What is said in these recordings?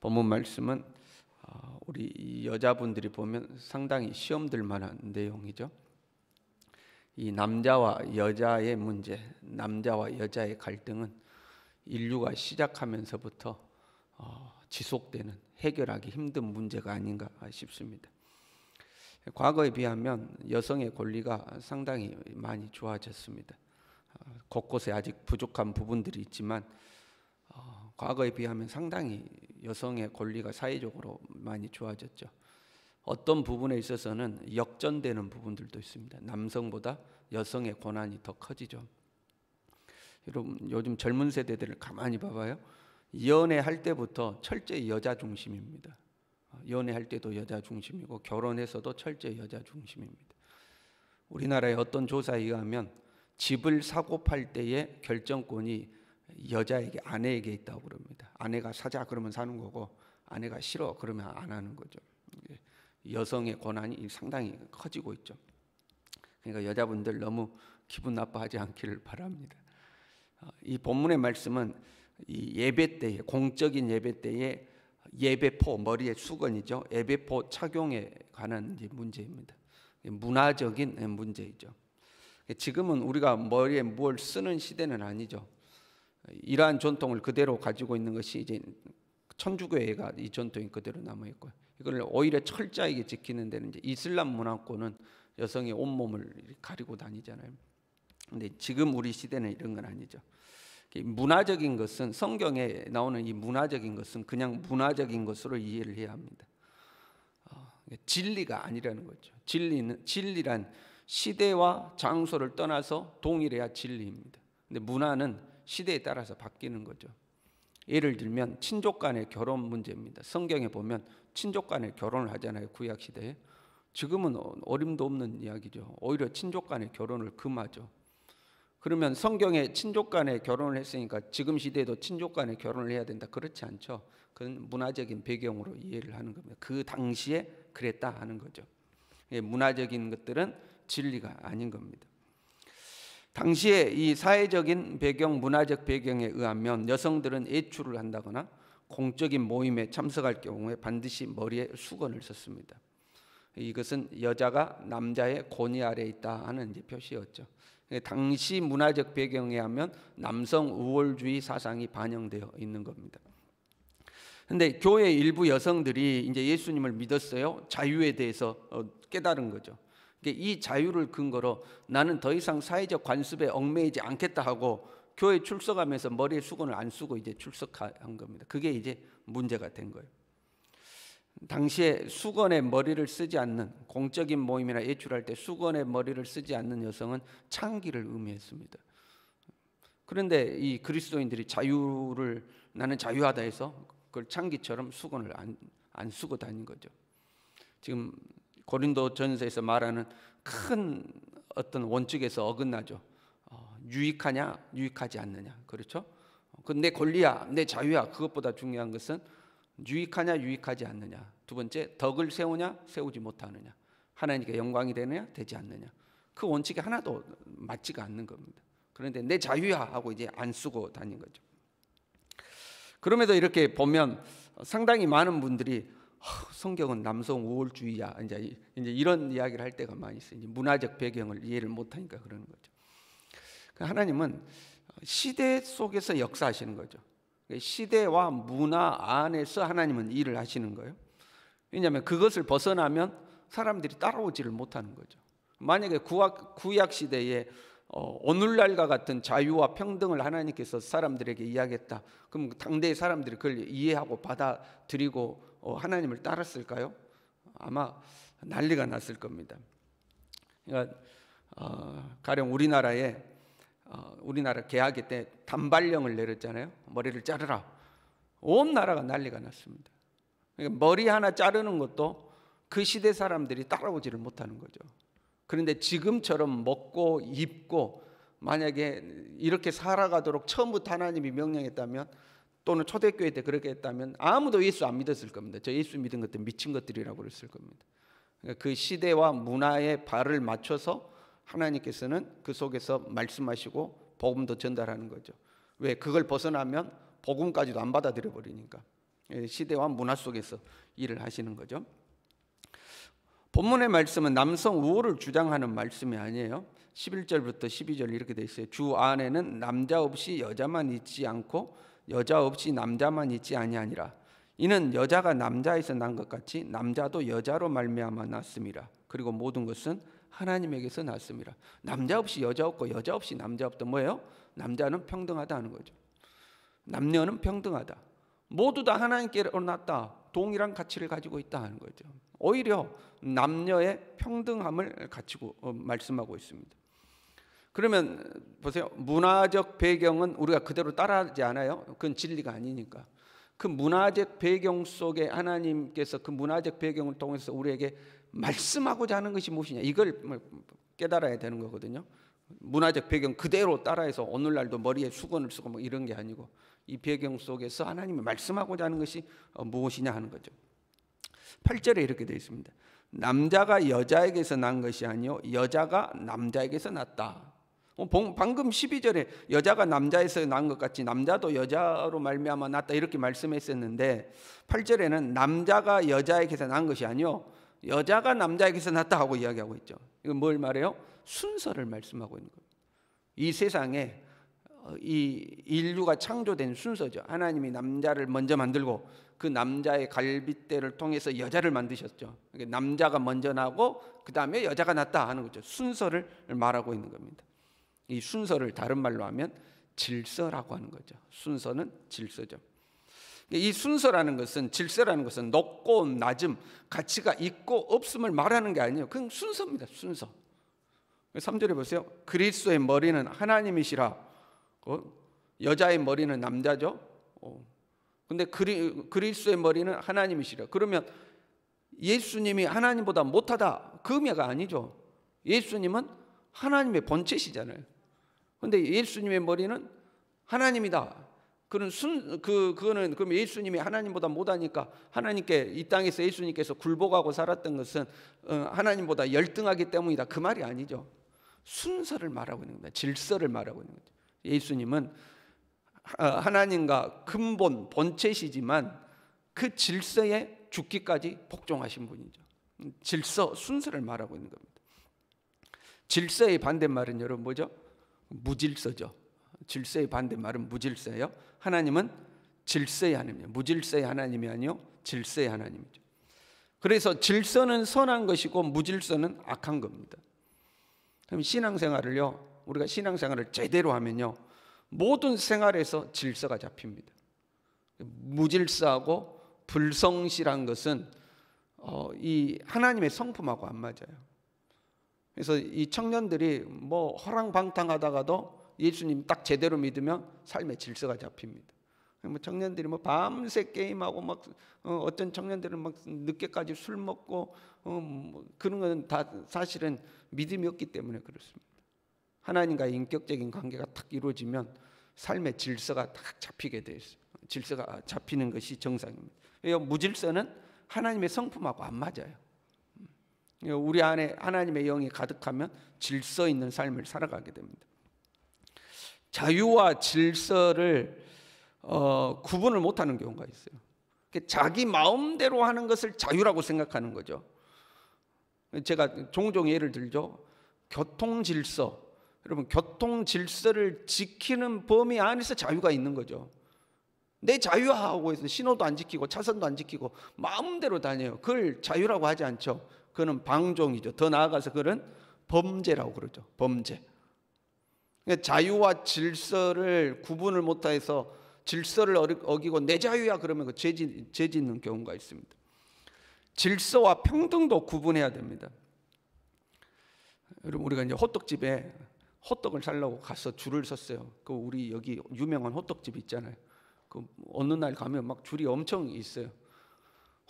본문 말씀은 우리 여자분들이 보면 상당히 시험들 만한 내용이죠. 이 남자와 여자의 문제, 남자와 여자의 갈등은 인류가 시작하면서부터 지속되는 해결하기 힘든 문제가 아닌가 싶습니다. 과거에 비하면 여성의 권리가 상당히 많이 좋아졌습니다. 곳곳에 아직 부족한 부분들이 있지만 과거에 비하면 상당히 여성의 권리가 사회적으로 많이 좋아졌죠. 어떤 부분에 있어서는 역전되는 부분들도 있습니다. 남성보다 여성의 권한이 더 커지죠. 여러분, 요즘 젊은 세대들을 가만히 봐봐요. 연애할 때부터 철저히 여자 중심입니다. 연애할 때도 여자 중심이고 결혼해서도 철저히 여자 중심입니다. 우리나라의 어떤 조사에 의하면 집을 사고 팔 때의 결정권이 여자에게, 아내에게 있다고 그럽니다. 아내가 사자 그러면 사는 거고 아내가 싫어 그러면 안 하는 거죠. 여성의 권한이 상당히 커지고 있죠. 그러니까 여자분들 너무 기분 나빠하지 않기를 바랍니다. 이 본문의 말씀은 이 예배 때에, 공적인 예배 때에 예배포, 머리의 수건이죠. 예배포 착용에 관한 문제입니다. 문화적인 문제이죠. 지금은 우리가 머리에 뭘 쓰는 시대는 아니죠. 이러한 전통을 그대로 가지고 있는 것이 이제 천주교회가 이 전통이 그대로 남아 있고요. 이걸 오히려 철저하게 지키는 데는 이제 이슬람 문화권은 여성의 온몸을 가리고 다니잖아요. 근데 지금 우리 시대는 이런 건 아니죠. 문화적인 것은, 성경에 나오는 이 문화적인 것은 그냥 문화적인 것으로 이해를 해야 합니다. 진리가 아니라는 거죠. 진리란 시대와 장소를 떠나서 동일해야 진리입니다. 근데 문화는 시대에 따라서 바뀌는 거죠. 예를 들면 친족 간의 결혼 문제입니다. 성경에 보면 친족 간의 결혼을 하잖아요. 구약 시대에. 지금은 어림도 없는 이야기죠. 오히려 친족 간의 결혼을 금하죠. 그러면 성경에 친족 간의 결혼을 했으니까 지금 시대에도 친족 간의 결혼을 해야 된다, 그렇지 않죠. 그건 문화적인 배경으로 이해를 하는 겁니다. 그 당시에 그랬다 하는 거죠. 문화적인 것들은 진리가 아닌 겁니다. 당시에 이 사회적인 배경, 문화적 배경에 의하면 여성들은 외출을 한다거나 공적인 모임에 참석할 경우에 반드시 머리에 수건을 썼습니다. 이것은 여자가 남자의 권위 아래에 있다 하는 표시였죠. 당시 문화적 배경에 하면 남성 우월주의 사상이 반영되어 있는 겁니다. 근데 교회 일부 여성들이 이제 예수님을 믿었어요. 자유에 대해서 깨달은 거죠. 이 자유를 근거로 나는 더 이상 사회적 관습에 얽매이지 않겠다 하고 교회 출석하면서 머리에 수건을 안 쓰고 이제 출석한 겁니다. 그게 이제 문제가 된 거예요. 당시에 수건에 머리를 쓰지 않는, 공적인 모임이나 외출할 때 수건에 머리를 쓰지 않는 여성은 창기를 의미했습니다. 그런데 이 그리스도인들이 자유를, 나는 자유하다 해서 그걸 창기처럼 수건을 안 쓰고 다닌 거죠. 지금 고린도전서에서 말하는 큰 어떤 원칙에서 어긋나죠. 유익하냐 유익하지 않느냐, 그렇죠? 그 내 권리야, 내 자유야. 그것보다 중요한 것은 유익하냐 유익하지 않느냐. 두 번째, 덕을 세우냐 세우지 못하느냐, 하나님께 영광이 되느냐 되지 않느냐. 그 원칙이 하나도 맞지가 않는 겁니다. 그런데 내 자유야 하고 이제 안 쓰고 다닌 거죠. 그럼에도 이렇게 보면 상당히 많은 분들이 성경은 남성 우월주의야, 이제 이런 이야기를 할 때가 많이 있어요. 문화적 배경을 이해를 못하니까 그러는 거죠. 하나님은 시대 속에서 역사하시는 거죠. 시대와 문화 안에서 하나님은 일을 하시는 거예요. 왜냐하면 그것을 벗어나면 사람들이 따라오지를 못하는 거죠. 만약에 구약 시대에 오늘날과 같은 자유와 평등을 하나님께서 사람들에게 이야기했다, 그럼 당대의 사람들이 그걸 이해하고 받아들이고 하나님을 따랐을까요? 아마 난리가 났을 겁니다. 그러니까 가령 우리나라 개화기 때 단발령을 내렸잖아요. 머리를 자르라. 온 나라가 난리가 났습니다. 그러니까 머리 하나 자르는 것도 그 시대 사람들이 따라오지를 못하는 거죠. 그런데 지금처럼 먹고 입고 만약에 이렇게 살아가도록 처음부터 하나님이 명령했다면, 또는 초대교회 때 그렇게 했다면 아무도 예수 안 믿었을 겁니다. 저 예수 믿은 것들 미친 것들이라고 그랬을 겁니다. 그러니까 그 시대와 문화에 발을 맞춰서 하나님께서는 그 속에서 말씀하시고 복음도 전달하는 거죠. 왜? 그걸 벗어나면 복음까지도 안 받아들여 버리니까. 시대와 문화 속에서 일을 하시는 거죠. 본문의 말씀은 남성 우호를 주장하는 말씀이 아니에요. 11절부터 12절 이렇게 돼 있어요. 주 안에는 남자 없이 여자만 있지 않고 여자 없이 남자만 있지 아니하니라. 이는 여자가 남자에서 난 것 같이 남자도 여자로 말미암아 났음이라. 그리고 모든 것은 하나님에게서 났음이라. 남자 없이 여자 없고 여자 없이 남자 없다. 뭐예요? 남자는 평등하다 하는 거죠. 남녀는 평등하다. 모두 다 하나님께로 났다. 동일한 가치를 가지고 있다 하는 거죠. 오히려 남녀의 평등함을 가지고 말씀하고 있습니다. 그러면 보세요. 문화적 배경은 우리가 그대로 따라하지 않아요. 그건 진리가 아니니까. 그 문화적 배경 속에 하나님께서 그 문화적 배경을 통해서 우리에게 말씀하고자 하는 것이 무엇이냐, 이걸 깨달아야 되는 거거든요. 문화적 배경 그대로 따라해서 오늘날도 머리에 수건을 쓰고 뭐 이런 게 아니고 이 배경 속에서 하나님이 말씀하고자 하는 것이 무엇이냐 하는 거죠. 8절에 이렇게 되어 있습니다. 남자가 여자에게서 난 것이 아니요 여자가 남자에게서 났다. 방금 12절에 여자가 남자에서 난 것 같이 남자도 여자로 말미암아 났다 이렇게 말씀했었는데 8절에는 남자가 여자에게서 난 것이 아니요 여자가 남자에게서 났다 하고 이야기하고 있죠. 이건 뭘 말해요? 순서를 말씀하고 있는 거예요. 이 세상에 이 인류가 창조된 순서죠. 하나님이 남자를 먼저 만들고 그 남자의 갈빗대를 통해서 여자를 만드셨죠. 남자가 먼저 나고 그 다음에 여자가 났다 하는 거죠. 순서를 말하고 있는 겁니다. 이 순서를 다른 말로 하면 질서라고 하는 거죠. 순서는 질서죠. 이 순서라는 것은, 질서라는 것은 높고 낮음, 가치가 있고 없음을 말하는 게 아니에요. 그냥 순서입니다. 순서. 3절에 보세요. 그리스도의 머리는 하나님이시라. 여자의 머리는 남자죠. 근데 그리스도의 머리는 하나님이시라. 그러면 예수님이 하나님보다 못하다 그 의미가 아니죠. 예수님은 하나님의 본체시잖아요. 근데 예수님의 머리는 하나님이다. 그거는 그럼 예수님이 하나님보다 못하니까 하나님께 이 땅에서 예수님께서 굴복하고 살았던 것은 하나님보다 열등하기 때문이다. 그 말이 아니죠. 순서를 말하고 있는 겁니다. 질서를 말하고 있는 거죠. 예수님은 하나님과 근본 본체시지만 그 질서에 죽기까지 복종하신 분이죠. 질서, 순서를 말하고 있는 겁니다. 질서의 반대말은 여러분 뭐죠? 무질서죠. 질서의 반대말은 무질서예요. 하나님은 질서의 하나님이에요. 무질서의 하나님이 아니요 질서의 하나님이죠. 그래서 질서는 선한 것이고 무질서는 악한 겁니다. 그럼 신앙생활을요, 우리가 신앙생활을 제대로 하면요 모든 생활에서 질서가 잡힙니다. 무질서하고 불성실한 것은 이 하나님의 성품하고 안 맞아요. 그래서 이 청년들이 뭐 허랑방탕하다가도 예수님 딱 제대로 믿으면 삶의 질서가 잡힙니다. 뭐 청년들이 뭐 밤새 게임하고 막 어떤 청년들은 막 늦게까지 술 먹고 뭐 그런 건 다 사실은 믿음이 없기 때문에 그렇습니다. 하나님과의 인격적인 관계가 딱 이루어지면 삶의 질서가 딱 잡히게 돼 있어요. 질서가 잡히는 것이 정상입니다. 무질서는 하나님의 성품하고 안 맞아요. 우리 안에 하나님의 영이 가득하면 질서 있는 삶을 살아가게 됩니다. 자유와 질서를 구분을 못하는 경우가 있어요. 자기 마음대로 하는 것을 자유라고 생각하는 거죠. 제가 종종 예를 들죠. 교통 질서. 여러분, 교통 질서를 지키는 범위 안에서 자유가 있는 거죠. 내 자유하고 해서 신호도 안 지키고 차선도 안 지키고 마음대로 다녀요. 그걸 자유라고 하지 않죠. 그거는 방종이죠. 더 나아가서 그건 범죄라고 그러죠. 범죄. 자유와 질서를 구분을 못해서 질서를 어기고 내 자유야 그러면 그 죄 짓는 경우가 있습니다. 질서와 평등도 구분해야 됩니다. 여러분, 우리가 이제 호떡집에 호떡을 사려고 가서 줄을 섰어요. 그 우리 여기 유명한 호떡집 있잖아요. 그 어느 날 가면 막 줄이 엄청 있어요.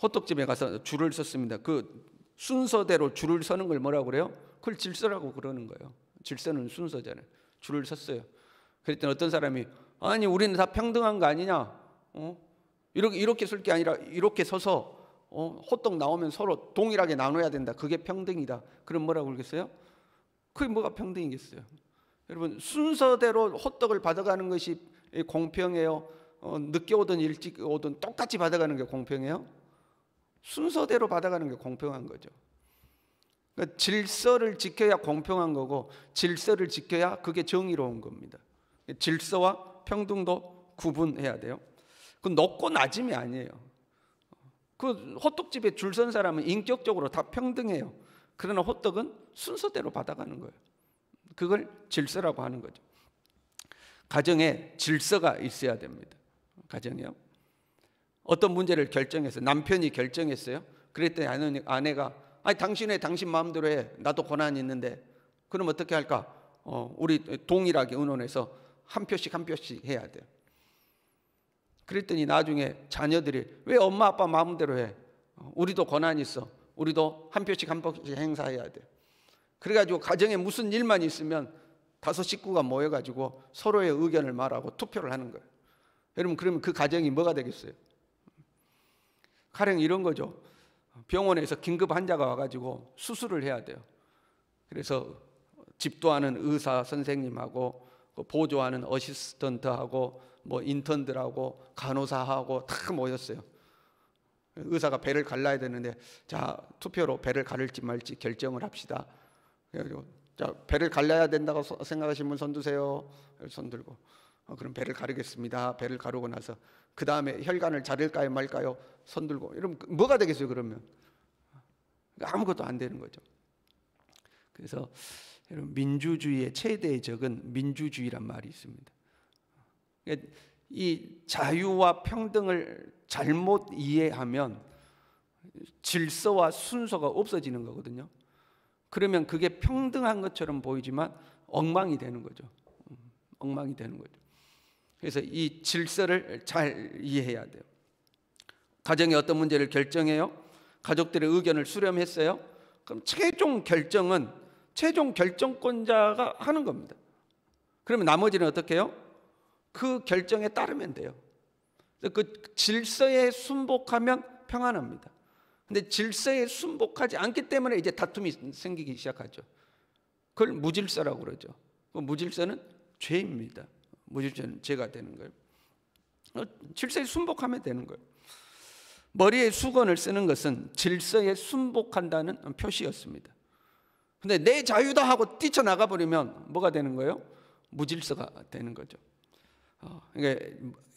호떡집에 가서 줄을 섰습니다. 그 순서대로 줄을 서는 걸 뭐라고 그래요? 그걸 질서라고 그러는 거예요. 질서는 순서잖아요. 줄을 섰어요. 그랬더니 어떤 사람이 아니 우리는 다 평등한 거 아니냐? 이렇게 설 게 아니라 이렇게 서서 호떡 나오면 서로 동일하게 나눠야 된다. 그게 평등이다. 그럼 뭐라고 그러겠어요? 그게 뭐가 평등이겠어요? 여러분, 순서대로 호떡을 받아가는 것이 공평해요? 늦게 오든 일찍 오든 똑같이 받아가는 게 공평해요? 순서대로 받아가는 게 공평한 거죠. 그러니까 질서를 지켜야 공평한 거고 질서를 지켜야 그게 정의로운 겁니다. 질서와 평등도 구분해야 돼요. 그 높고 낮음이 아니에요. 그 호떡집에 줄 선 사람은 인격적으로 다 평등해요. 그러나 호떡은 순서대로 받아가는 거예요. 그걸 질서라고 하는 거죠. 가정에 질서가 있어야 됩니다. 가정이요. 어떤 문제를 결정했어요. 남편이 결정했어요. 그랬더니 아내가 아니 당신 마음대로 해. 나도 권한이 있는데. 그럼 어떻게 할까? 우리 동일하게 의논해서 한 표씩 해야 돼요. 그랬더니 나중에 자녀들이 왜 엄마 아빠 마음대로 해? 우리도 권한이 있어. 우리도 한 표씩 행사해야 돼. 그래가지고 가정에 무슨 일만 있으면 5 식구가 모여가지고 서로의 의견을 말하고 투표를 하는 거예요. 여러분 그러면 그 가정이 뭐가 되겠어요? 가령 이런 거죠. 병원에서 긴급 환자가 와가지고 수술을 해야 돼요. 그래서 집도하는 의사 선생님하고 보조하는 어시스턴트하고 뭐 인턴들하고 간호사하고 다 모였어요. 의사가 배를 갈라야 되는데 자 투표로 배를 가를지 말지 결정을 합시다. 그래가지고 자 배를 갈라야 된다고 생각하시는 분 손 드세요. 손 들고 그럼 배를 가르겠습니다. 배를 가르고 나서 그 다음에 혈관을 자를까요 말까요? 손 들고 이러면 뭐가 되겠어요 그러면? 아무것도 안 되는 거죠. 그래서 여러분 민주주의의 최대의 적은 민주주의란 말이 있습니다. 이 자유와 평등을 잘못 이해하면 질서와 순서가 없어지는 거거든요. 그러면 그게 평등한 것처럼 보이지만 엉망이 되는 거죠. 엉망이 되는 거죠. 그래서 이 질서를 잘 이해해야 돼요. 가정의 어떤 문제를 결정해요. 가족들의 의견을 수렴했어요. 그럼 최종 결정은 최종 결정권자가 하는 겁니다. 그러면 나머지는 어떻게 해요? 그 결정에 따르면 돼요. 그 질서에 순복하면 평안합니다. 근데 질서에 순복하지 않기 때문에 이제 다툼이 생기기 시작하죠. 그걸 무질서라고 그러죠. 그 무질서는 죄입니다. 무질서는 죄가 되는 거예요. 질서에 순복하면 되는 거예요. 머리에 수건을 쓰는 것은 질서에 순복한다는 표시였습니다. 근데 내 자유다 하고 뛰쳐나가 버리면 뭐가 되는 거예요? 무질서가 되는 거죠. 그러니까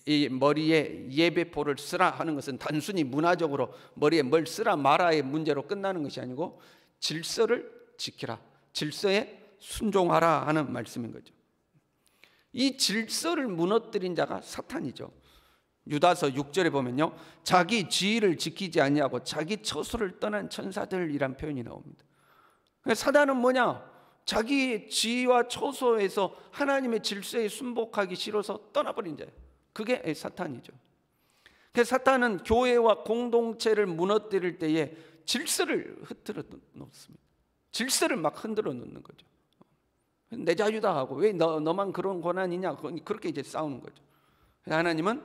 이 머리에 예배포를 쓰라 하는 것은 단순히 문화적으로 머리에 뭘 쓰라 마라의 문제로 끝나는 것이 아니고 질서를 지키라, 질서에 순종하라 하는 말씀인 거죠. 이 질서를 무너뜨린 자가 사탄이죠. 유다서 6절에 보면요, 자기 지위를 지키지 아니하고 자기 처소를 떠난 천사들이란 표현이 나옵니다. 사단은 뭐냐? 자기 지위와 처소에서 하나님의 질서에 순복하기 싫어서 떠나버린 자예요. 그게 사탄이죠. 그래서 사탄은 교회와 공동체를 무너뜨릴 때에 질서를 흐트러 놓습니다. 질서를 막 흔들어 놓는 거죠. 내 자유다 하고 왜 너만 그런 권한이냐, 그렇게 이제 싸우는 거죠. 하나님은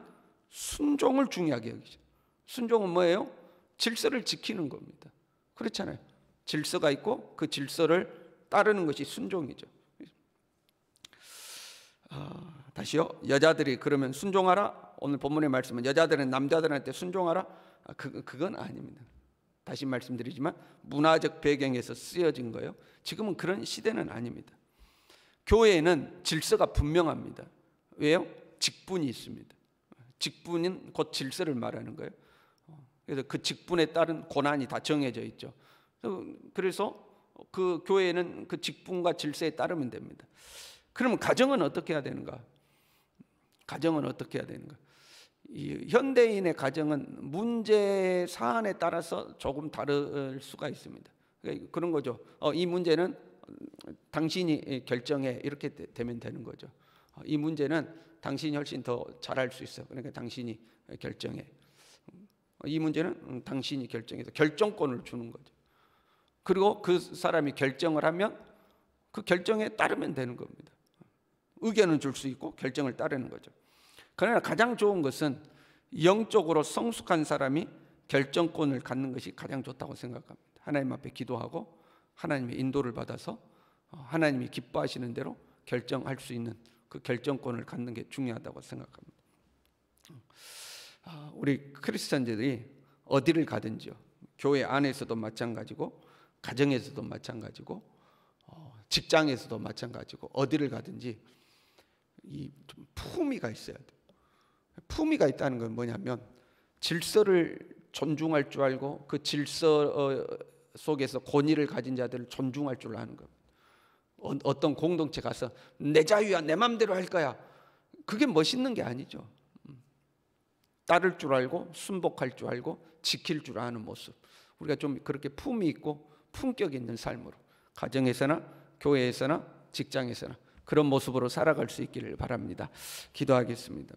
순종을 중요하게 여기죠. 순종은 뭐예요? 질서를 지키는 겁니다. 그렇잖아요. 질서가 있고 그 질서를 따르는 것이 순종이죠. 다시요. 여자들이 그러면 순종하라. 오늘 본문의 말씀은 여자들은 남자들한테 순종하라. 그건 아닙니다. 다시 말씀드리지만 문화적 배경에서 쓰여진 거예요. 지금은 그런 시대는 아닙니다. 교회에는 질서가 분명합니다. 왜요? 직분이 있습니다. 직분은 곧 질서를 말하는 거예요. 그래서 그 직분에 따른 고난이 다 정해져 있죠. 그래서 그 교회는 그 직분과 질서에 따르면 됩니다. 그러면 가정은 어떻게 해야 되는가? 가정은 어떻게 해야 되는가? 이 현대인의 가정은 문제 사안에 따라서 조금 다를 수가 있습니다. 그러니까 그런 거죠. 이 문제는 당신이 결정해, 이렇게 되면 되는 거죠. 이 문제는 당신이 훨씬 더 잘할 수 있어. 그러니까 당신이 결정해. 이 문제는 당신이 결정해서 결정권을 주는 거죠. 그리고 그 사람이 결정을 하면 그 결정에 따르면 되는 겁니다. 의견은 줄 수 있고 결정을 따르는 거죠. 그러나 가장 좋은 것은 영적으로 성숙한 사람이 결정권을 갖는 것이 가장 좋다고 생각합니다. 하나님 앞에 기도하고 하나님의 인도를 받아서 하나님이 기뻐하시는 대로 결정할 수 있는 그 결정권을 갖는 게 중요하다고 생각합니다. 우리 크리스천들이 어디를 가든지요, 교회 안에서도 마찬가지고 가정에서도 마찬가지고 직장에서도 마찬가지고 어디를 가든지 이 좀 품위가 있어야 돼요. 품위가 있다는 건 뭐냐면 질서를 존중할 줄 알고 그 질서 속에서 권위를 가진 자들을 존중할 줄 아는 것. 어떤 공동체 가서 내 자유야, 내 맘대로 할 거야, 그게 멋있는 게 아니죠. 따를 줄 알고 순복할 줄 알고 지킬 줄 아는 모습, 우리가 좀 그렇게 품위 있고 품격 있는 삶으로 가정에서나 교회에서나 직장에서나 그런 모습으로 살아갈 수 있기를 바랍니다. 기도하겠습니다.